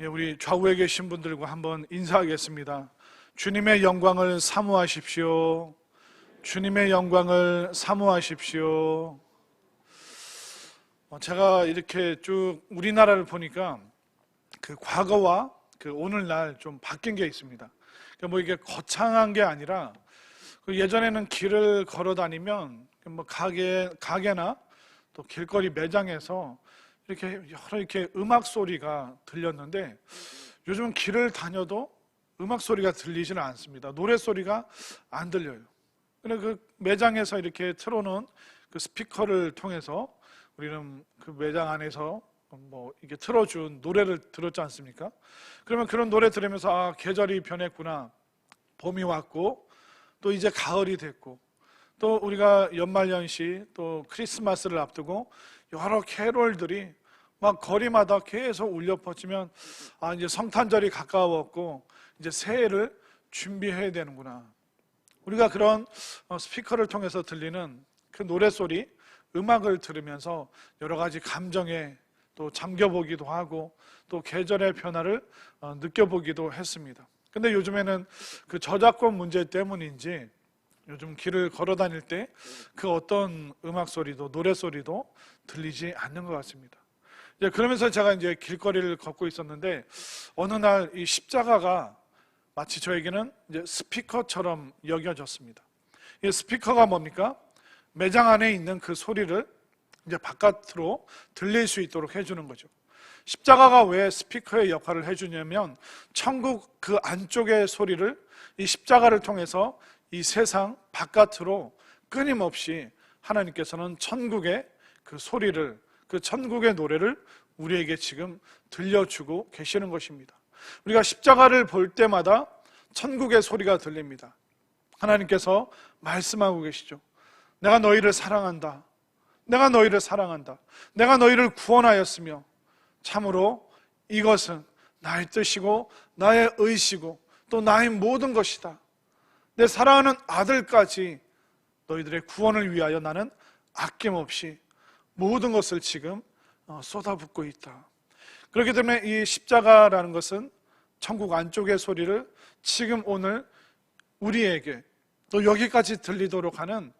우리 좌우에 계신 분들과 한번 인사하겠습니다. 주님의 영광을 사모하십시오. 주님의 영광을 사모하십시오. 제가 이렇게 쭉 우리나라를 보니까 그 과거와 그 오늘날 좀 바뀐 게 있습니다. 뭐 이게 거창한 게 아니라 예전에는 길을 걸어 다니면 뭐 가게나 또 길거리 매장에서 이렇게 음악 소리가 들렸는데 요즘은 길을 다녀도 음악 소리가 들리지는 않습니다. 노래 소리가 안 들려요. 근데 그 매장에서 이렇게 틀어놓은 그 스피커를 통해서 우리는 그 매장 안에서 뭐 이게 틀어준 노래를 들었지 않습니까? 그러면 그런 노래 들으면서 계절이 변했구나, 봄이 왔고 또 이제 가을이 됐고, 또 우리가 연말연시 또 크리스마스를 앞두고 여러 캐롤들이 막 거리마다 계속 울려 퍼지면 이제 성탄절이 가까웠고 이제 새해를 준비해야 되는구나. 우리가 그런 스피커를 통해서 들리는 그 노래소리, 음악을 들으면서 여러 가지 감정에 또 잠겨보기도 하고 또 계절의 변화를 느껴보기도 했습니다. 근데 요즘에는 그 저작권 문제 때문인지 요즘 길을 걸어 다닐 때 그 어떤 음악 소리도 노래 소리도 들리지 않는 것 같습니다. 그러면서 제가 이제 길거리를 걷고 있었는데 어느 날 이 십자가가 마치 저에게는 이제 스피커처럼 여겨졌습니다. 이 스피커가 뭡니까? 매장 안에 있는 그 소리를 이제 바깥으로 들릴 수 있도록 해주는 거죠. 십자가가 왜 스피커의 역할을 해주냐면 천국 그 안쪽의 소리를 이 십자가를 통해서 이 세상 바깥으로 끊임없이 하나님께서는 천국의 그 소리를, 그 천국의 노래를 우리에게 지금 들려주고 계시는 것입니다. 우리가 십자가를 볼 때마다 천국의 소리가 들립니다. 하나님께서 말씀하고 계시죠. 내가 너희를 사랑한다. 내가 너희를 사랑한다. 내가 너희를 구원하였으며 참으로 이것은 나의 뜻이고 나의 의시고 또 나의 모든 것이다. 내 사랑하는 아들까지 너희들의 구원을 위하여 나는 아낌없이 모든 것을 지금 쏟아붓고 있다. 그렇기 때문에 이 십자가라는 것은 천국 안쪽의 소리를 지금 오늘 우리에게 또 여기까지 들리도록 하는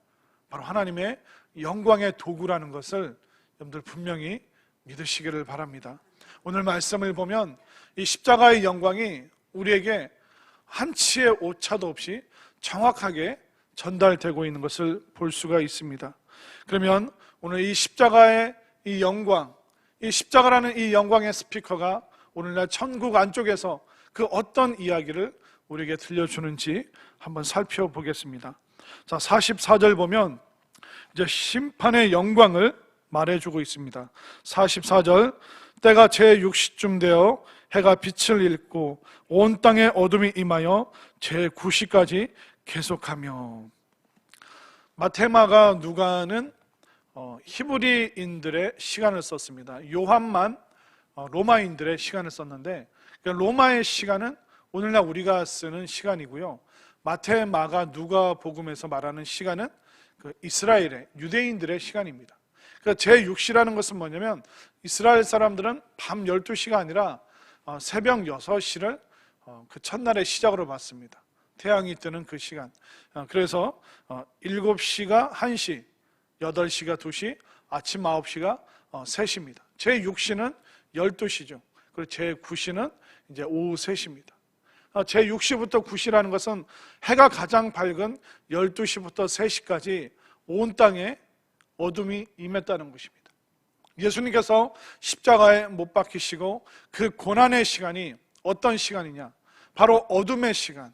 바로 하나님의 영광의 도구라는 것을 여러분들 분명히 믿으시기를 바랍니다. 오늘 말씀을 보면 이 십자가의 영광이 우리에게 한치의 오차도 없이 정확하게 전달되고 있는 것을 볼 수가 있습니다. 그러면 오늘 이 십자가의 이 영광, 이 십자가라는 이 영광의 스피커가 오늘날 천국 안쪽에서 그 어떤 이야기를 우리에게 들려주는지 한번 살펴보겠습니다. 자, 44절 보면 이제 심판의 영광을 말해주고 있습니다. 44절, 때가 제6시쯤 되어 해가 빛을 잃고 온 땅에 어둠이 임하여 제9시까지 계속하며. 마테마가 누가는 히브리인들의 시간을 썼습니다. 요한만 로마인들의 시간을 썼는데 로마의 시간은 오늘날 우리가 쓰는 시간이고요. 마태, 마가, 누가 복음에서 말하는 시간은 그 이스라엘의 유대인들의 시간입니다. 그러니까 제6시라는 것은 뭐냐면 이스라엘 사람들은 밤 12시가 아니라 새벽 6시를 그 첫날의 시작으로 봤습니다. 태양이 뜨는 그 시간. 그래서 7시가 1시, 8시가 2시, 아침 9시가 3시입니다. 제6시는 12시죠. 그리고 제9시는 이제 오후 3시입니다. 제6시부터 9시라는 것은 해가 가장 밝은 12시부터 3시까지 온 땅에 어둠이 임했다는 것입니다. 예수님께서 십자가에 못 박히시고 그 고난의 시간이 어떤 시간이냐? 바로 어둠의 시간.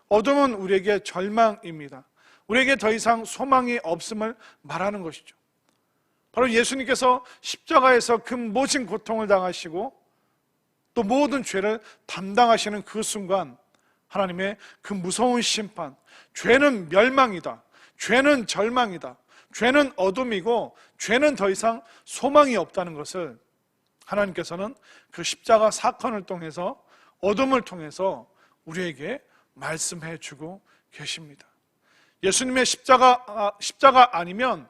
어둠은 우리에게 절망입니다. 우리에게 더 이상 소망이 없음을 말하는 것이죠. 바로 예수님께서 십자가에서 그 모진 고통을 당하시고 또 모든 죄를 담당하시는 그 순간 하나님의 그 무서운 심판, 죄는 멸망이다, 죄는 절망이다, 죄는 어둠이고 죄는 더 이상 소망이 없다는 것을 하나님께서는 그 십자가 사건을 통해서 어둠을 통해서 우리에게 말씀해 주고 계십니다. 예수님의 십자가 아니면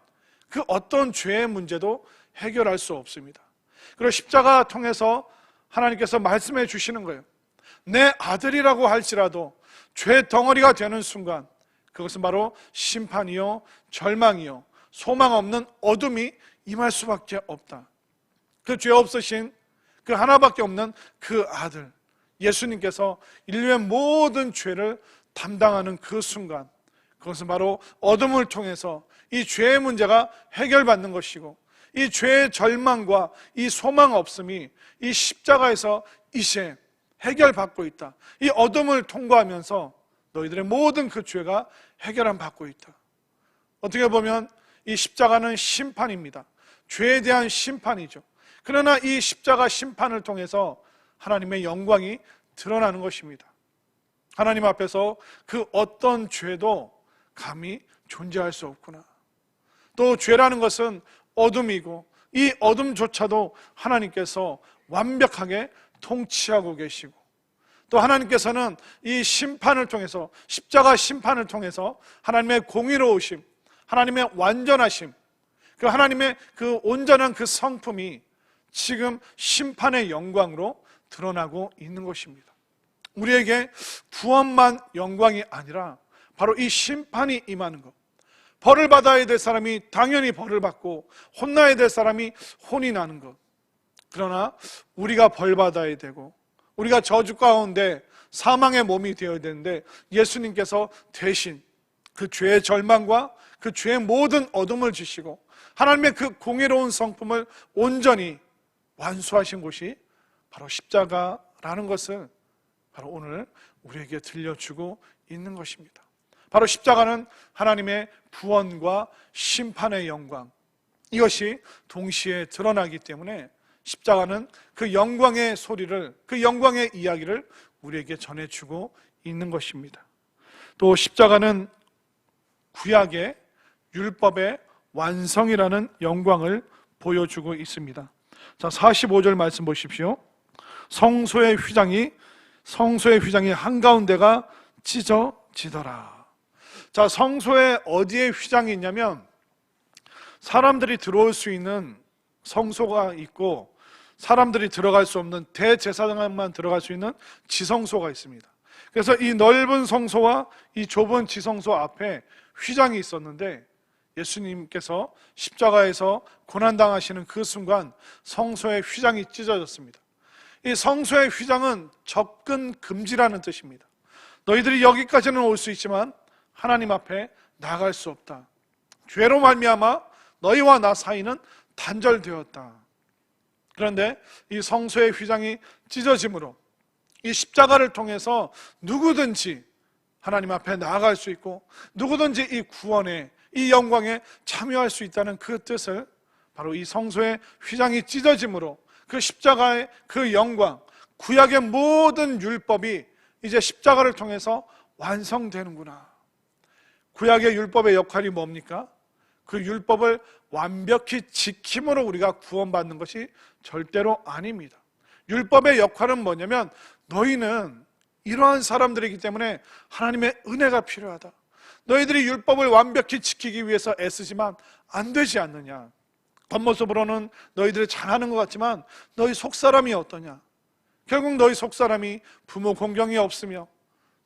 그 어떤 죄의 문제도 해결할 수 없습니다. 그리고 십자가 통해서 하나님께서 말씀해 주시는 거예요. 내 아들이라고 할지라도 죄 덩어리가 되는 순간 그것은 바로 심판이요, 절망이요, 소망 없는 어둠이 임할 수밖에 없다. 그 죄 없으신 그 하나밖에 없는 그 아들 예수님께서 인류의 모든 죄를 담당하는 그 순간, 그것은 바로 어둠을 통해서 이 죄의 문제가 해결받는 것이고, 이 죄의 절망과 이 소망 없음이 이 십자가에서 이제 해결받고 있다. 이 어둠을 통과하면서 너희들의 모든 그 죄가 해결함 받고 있다. 어떻게 보면 이 십자가는 심판입니다. 죄에 대한 심판이죠. 그러나 이 십자가 심판을 통해서 하나님의 영광이 드러나는 것입니다. 하나님 앞에서 그 어떤 죄도 감히 존재할 수 없구나. 또 죄라는 것은 어둠이고 이 어둠조차도 하나님께서 완벽하게 통치하고 계시고, 또 하나님께서는 이 심판을 통해서, 십자가 심판을 통해서 하나님의 공의로우심, 하나님의 완전하심, 그 하나님의 그 온전한 그 성품이 지금 심판의 영광으로 드러나고 있는 것입니다. 우리에게 구원만 영광이 아니라 바로 이 심판이 임하는 것, 벌을 받아야 될 사람이 당연히 벌을 받고 혼나야 될 사람이 혼이 나는 것, 그러나 우리가 벌 받아야 되고 우리가 저주 가운데 사망의 몸이 되어야 되는데 예수님께서 대신 그 죄의 절망과 그 죄의 모든 어둠을 지시고 하나님의 그 공의로운 성품을 온전히 완수하신 곳이 바로 십자가라는 것을 바로 오늘 우리에게 들려주고 있는 것입니다. 바로 십자가는 하나님의 구원과 심판의 영광, 이것이 동시에 드러나기 때문에 십자가는 그 영광의 소리를, 그 영광의 이야기를 우리에게 전해주고 있는 것입니다. 또 십자가는 구약의 율법의 완성이라는 영광을 보여주고 있습니다. 자, 45절 말씀 보십시오. 성소의 휘장이 한가운데가 찢어지더라. 자, 성소에 어디에 휘장이 있냐면 사람들이 들어올 수 있는 성소가 있고 사람들이 들어갈 수 없는 대제사장만 들어갈 수 있는 지성소가 있습니다. 그래서 이 넓은 성소와 이 좁은 지성소 앞에 휘장이 있었는데 예수님께서 십자가에서 고난당하시는 그 순간 성소의 휘장이 찢어졌습니다. 이 성소의 휘장은 접근 금지라는 뜻입니다. 너희들이 여기까지는 올 수 있지만 하나님 앞에 나아갈 수 없다. 죄로 말미암아 너희와 나 사이는 단절되었다. 그런데 이 성소의 휘장이 찢어짐으로 이 십자가를 통해서 누구든지 하나님 앞에 나아갈 수 있고 누구든지 이 구원에, 이 영광에 참여할 수 있다는 그 뜻을 바로 이 성소의 휘장이 찢어짐으로 그 십자가의 그 영광, 구약의 모든 율법이 이제 십자가를 통해서 완성되는구나. 구약의 율법의 역할이 뭡니까? 그 율법을 완벽히 지킴으로 우리가 구원받는 것이 절대로 아닙니다. 율법의 역할은 뭐냐면 너희는 이러한 사람들이기 때문에 하나님의 은혜가 필요하다. 너희들이 율법을 완벽히 지키기 위해서 애쓰지만 안 되지 않느냐. 겉모습으로는 너희들이 잘하는 것 같지만 너희 속사람이 어떠냐. 결국 너희 속사람이 부모 공경이 없으며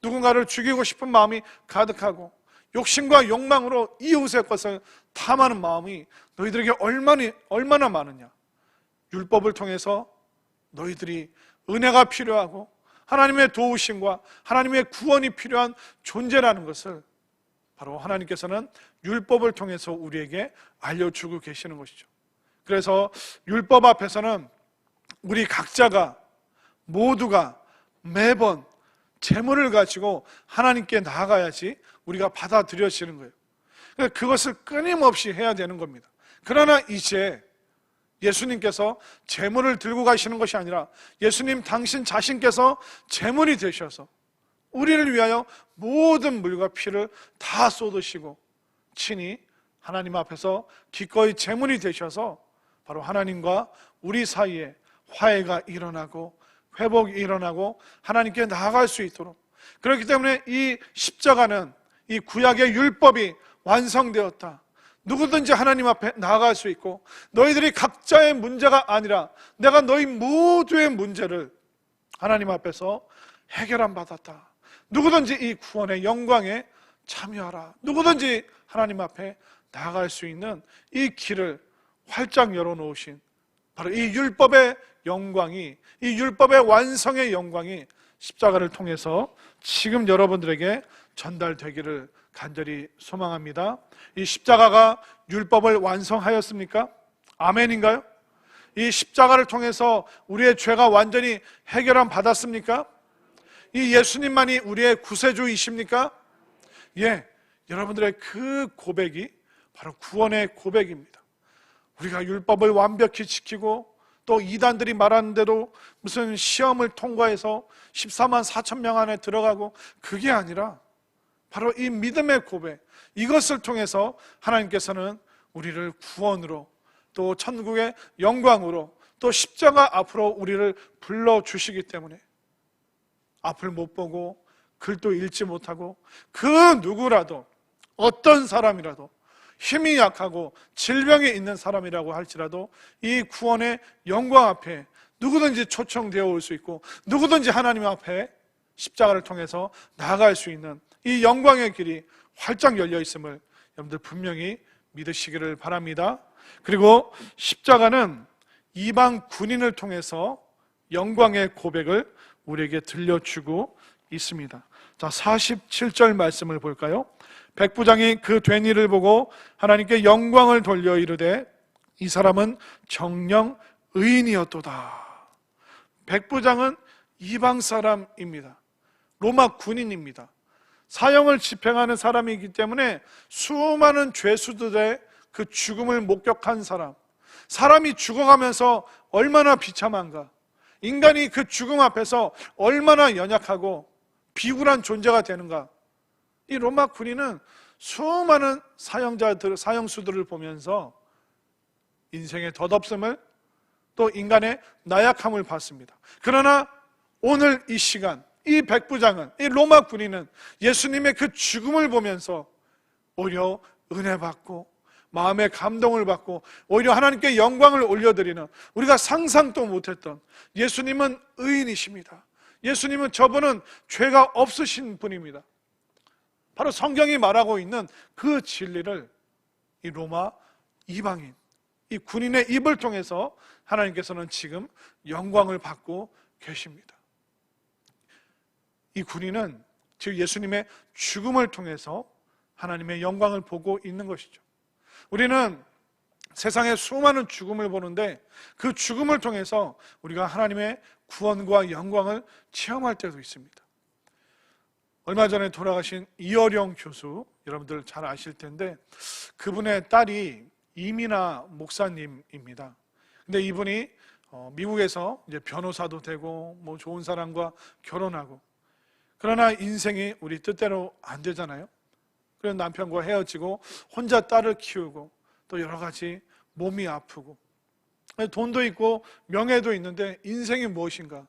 누군가를 죽이고 싶은 마음이 가득하고 욕심과 욕망으로 이웃의 것을 탐하는 마음이 너희들에게 얼마나 많으냐. 율법을 통해서 너희들이 은혜가 필요하고 하나님의 도우심과 하나님의 구원이 필요한 존재라는 것을 바로 하나님께서는 율법을 통해서 우리에게 알려주고 계시는 것이죠. 그래서 율법 앞에서는 우리 각자가 모두가 매번 재물을 가지고 하나님께 나아가야지 우리가 받아들여지는 거예요. 그것을 끊임없이 해야 되는 겁니다. 그러나 이제 예수님께서 재물을 들고 가시는 것이 아니라 예수님 당신 자신께서 재물이 되셔서 우리를 위하여 모든 물과 피를 다 쏟으시고 친히 하나님 앞에서 기꺼이 재물이 되셔서 바로 하나님과 우리 사이에 화해가 일어나고 회복이 일어나고 하나님께 나아갈 수 있도록, 그렇기 때문에 이 십자가는 이 구약의 율법이 완성되었다. 누구든지 하나님 앞에 나아갈 수 있고, 너희들이 각자의 문제가 아니라 내가 너희 모두의 문제를 하나님 앞에서 해결함 받았다. 누구든지 이 구원의 영광에 참여하라. 누구든지 하나님 앞에 나아갈 수 있는 이 길을 활짝 열어놓으신 바로 이 율법의 영광이, 이 율법의 완성의 영광이 십자가를 통해서 지금 여러분들에게 전달되기를 간절히 소망합니다. 이 십자가가 율법을 완성하였습니까? 아멘인가요? 이 십자가를 통해서 우리의 죄가 완전히 해결함 받았습니까? 이 예수님만이 우리의 구세주이십니까? 예, 여러분들의 그 고백이 바로 구원의 고백입니다. 우리가 율법을 완벽히 지키고 또 이단들이 말하는 대로 무슨 시험을 통과해서 14만 4천 명 안에 들어가고, 그게 아니라 바로 이 믿음의 고백, 이것을 통해서 하나님께서는 우리를 구원으로, 또 천국의 영광으로, 또 십자가 앞으로 우리를 불러주시기 때문에 앞을 못 보고 글도 읽지 못하고 그 누구라도, 어떤 사람이라도, 힘이 약하고 질병이 있는 사람이라고 할지라도 이 구원의 영광 앞에 누구든지 초청되어 올 수 있고, 누구든지 하나님 앞에 십자가를 통해서 나아갈 수 있는 이 영광의 길이 활짝 열려 있음을 여러분들 분명히 믿으시기를 바랍니다. 그리고 십자가는 이방 군인을 통해서 영광의 고백을 우리에게 들려주고 있습니다. 자, 47절 말씀을 볼까요? 백부장이 그 된 일을 보고 하나님께 영광을 돌려 이르되 이 사람은 정령 의인이었도다. 백부장은 이방 사람입니다. 로마 군인입니다. 사형을 집행하는 사람이기 때문에 수많은 죄수들의 그 죽음을 목격한 사람, 사람이 죽어가면서 얼마나 비참한가, 인간이 그 죽음 앞에서 얼마나 연약하고 비굴한 존재가 되는가, 이 로마 군인은 수많은 사형수들을 보면서 인생의 덧없음을, 또 인간의 나약함을 봤습니다. 그러나 오늘 이 시간, 이 백부장은, 이 로마 군인은 예수님의 그 죽음을 보면서 오히려 은혜 받고 마음의 감동을 받고 오히려 하나님께 영광을 올려드리는, 우리가 상상도 못했던, 예수님은 의인이십니다. 예수님은, 저분은 죄가 없으신 분입니다. 바로 성경이 말하고 있는 그 진리를 이 로마 이방인, 이 군인의 입을 통해서 하나님께서는 지금 영광을 받고 계십니다. 이 군인은 즉 예수님의 죽음을 통해서 하나님의 영광을 보고 있는 것이죠. 우리는 세상의 수많은 죽음을 보는데 그 죽음을 통해서 우리가 하나님의 구원과 영광을 체험할 때도 있습니다. 얼마 전에 돌아가신 이어령 교수, 여러분들 잘 아실 텐데 그분의 딸이 이민아 목사님입니다. 근데 이분이 미국에서 이제 변호사도 되고 뭐 좋은 사람과 결혼하고, 그러나 인생이 우리 뜻대로 안 되잖아요. 그래서 남편과 헤어지고 혼자 딸을 키우고 또 여러 가지 몸이 아프고 돈도 있고 명예도 있는데 인생이 무엇인가.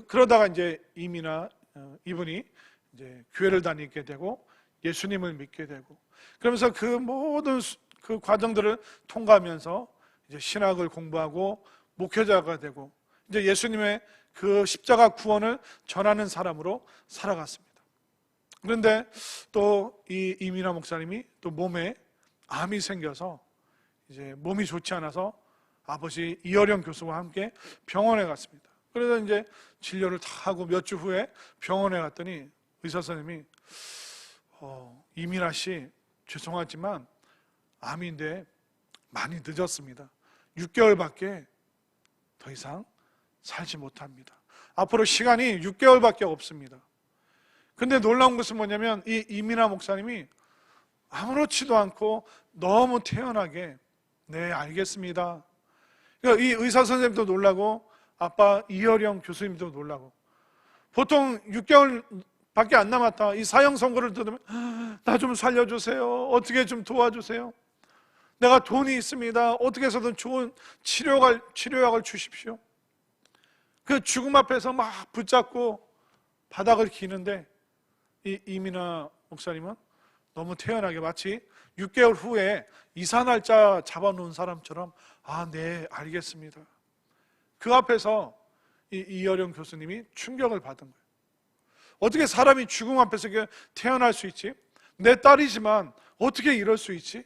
그러다가 이제 이민아 이분이 이제 교회를 다니게 되고 예수님을 믿게 되고, 그러면서 그 모든 그 과정들을 통과하면서 이제 신학을 공부하고 목회자가 되고 이제 예수님의 그 십자가 구원을 전하는 사람으로 살아갔습니다. 그런데 또 이 이민아 목사님이 또 몸에 암이 생겨서 이제 몸이 좋지 않아서 아버지 이어령 교수와 함께 병원에 갔습니다. 그래서 이제 진료를 다 하고 몇 주 후에 병원에 갔더니 의사 선생님이 이민아 씨 죄송하지만 암인데 많이 늦었습니다. 6개월밖에 더 이상 살지 못합니다. 앞으로 시간이 6개월밖에 없습니다. 근데 놀라운 것은 뭐냐면 이 이민아 목사님이 아무렇지도 않고 너무 태연하게 네 알겠습니다. 그러니까 이 의사 선생님도 놀라고 아빠 이어령 교수님도 놀라고, 보통 6개월밖에 안 남았다 이 사형 선고를 들으면 나 좀 살려주세요, 어떻게 좀 도와주세요, 내가 돈이 있습니다, 어떻게 해서든 좋은 치료약을 주십시오. 그 죽음 앞에서 막 붙잡고 바닥을 기는데 이 이민아 목사님은 너무 태연하게 마치 6개월 후에 이사 날짜 잡아놓은 사람처럼 네, 알겠습니다. 그 앞에서 이어령 교수님이 충격을 받은 거예요. 어떻게 사람이 죽음 앞에서 태어날 수 있지? 내 딸이지만 어떻게 이럴 수 있지?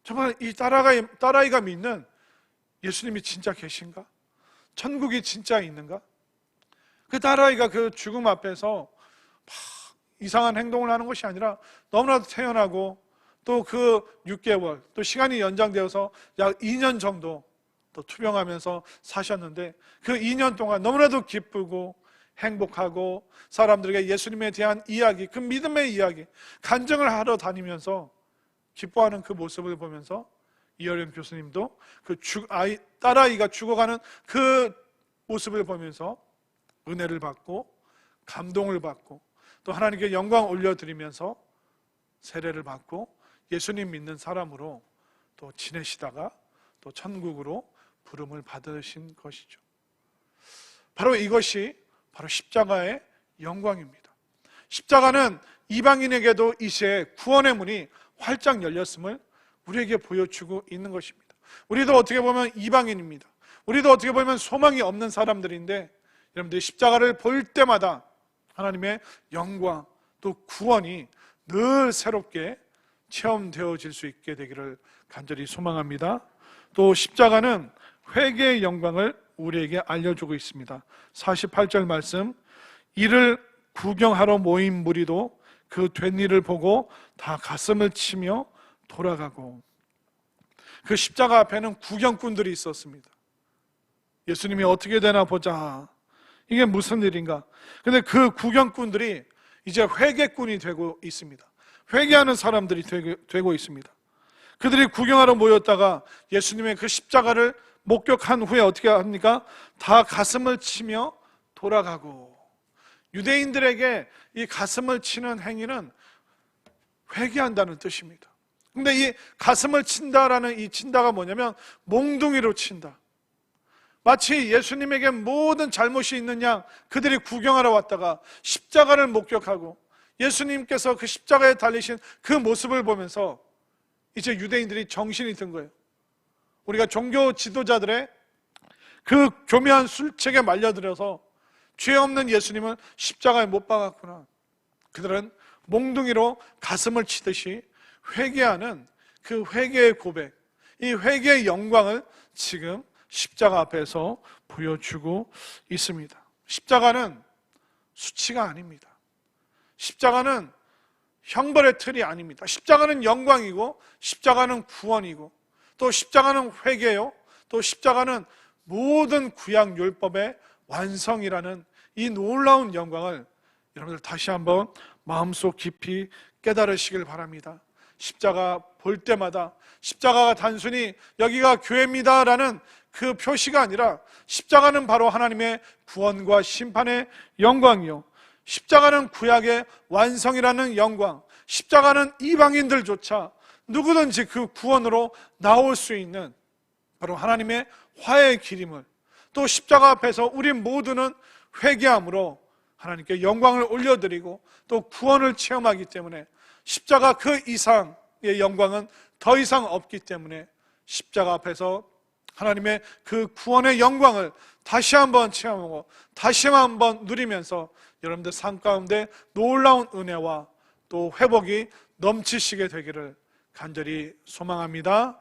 정말 이 딸아이가 믿는 예수님이 진짜 계신가? 천국이 진짜 있는가? 그 딸아이가 그 죽음 앞에서 막 이상한 행동을 하는 것이 아니라 너무나도 태연하고 또 그 6개월 또 시간이 연장되어서 약 2년 정도 또 투병하면서 사셨는데 그 2년 동안 너무나도 기쁘고 행복하고 사람들에게 예수님에 대한 이야기, 그 믿음의 이야기, 간증을 하러 다니면서 기뻐하는 그 모습을 보면서 이어령 교수님도 그 딸아이가 죽어가는 그 모습을 보면서 은혜를 받고 감동을 받고 또 하나님께 영광 올려드리면서 세례를 받고 예수님 믿는 사람으로 또 지내시다가 또 천국으로 부름을 받으신 것이죠. 바로 이것이 바로 십자가의 영광입니다. 십자가는 이방인에게도 이제 구원의 문이 활짝 열렸음을 우리에게 보여주고 있는 것입니다. 우리도 어떻게 보면 이방인입니다. 우리도 어떻게 보면 소망이 없는 사람들인데 여러분들이 십자가를 볼 때마다 하나님의 영광 또 구원이 늘 새롭게 체험되어질 수 있게 되기를 간절히 소망합니다. 또 십자가는 회개의 영광을 우리에게 알려주고 있습니다. 48절 말씀, 이를 구경하러 모인 무리도 그 된 일을 보고 다 가슴을 치며 돌아가고. 그 십자가 앞에는 구경꾼들이 있었습니다. 예수님이 어떻게 되나 보자, 이게 무슨 일인가. 근데 그 구경꾼들이 이제 회개꾼이 되고 있습니다. 회개하는 사람들이 되고 있습니다. 그들이 구경하러 모였다가 예수님의 그 십자가를 목격한 후에 어떻게 합니까? 다 가슴을 치며 돌아가고. 유대인들에게 이 가슴을 치는 행위는 회개한다는 뜻입니다. 근데 이 가슴을 친다라는 이 친다가 뭐냐면 몽둥이로 친다. 마치 예수님에게 모든 잘못이 있는 양 그들이 구경하러 왔다가 십자가를 목격하고 예수님께서 그 십자가에 달리신 그 모습을 보면서 이제 유대인들이 정신이 든 거예요. 우리가 종교 지도자들의 그 교묘한 술책에 말려들어서 죄 없는 예수님을 십자가에 못 박았구나. 그들은 몽둥이로 가슴을 치듯이 회개하는 그 회개의 고백, 이 회개의 영광을 지금 십자가 앞에서 보여주고 있습니다. 십자가는 수치가 아닙니다. 십자가는 형벌의 틀이 아닙니다. 십자가는 영광이고 십자가는 구원이고 또 십자가는 회개요, 또 십자가는 모든 구약 율법의 완성이라는 이 놀라운 영광을 여러분들 다시 한번 마음속 깊이 깨달으시길 바랍니다. 십자가 볼 때마다 십자가가 단순히 여기가 교회입니다라는 그 표시가 아니라 십자가는 바로 하나님의 구원과 심판의 영광이요, 십자가는 구약의 완성이라는 영광, 십자가는 이방인들조차 누구든지 그 구원으로 나올 수 있는 바로 하나님의 화해의 길임을, 또 십자가 앞에서 우리 모두는 회개함으로 하나님께 영광을 올려드리고 또 구원을 체험하기 때문에 십자가 그 이상의 영광은 더 이상 없기 때문에 십자가 앞에서 하나님의 그 구원의 영광을 다시 한번 체험하고 다시 한번 누리면서 여러분들 삶 가운데 놀라운 은혜와 또 회복이 넘치시게 되기를 간절히 소망합니다.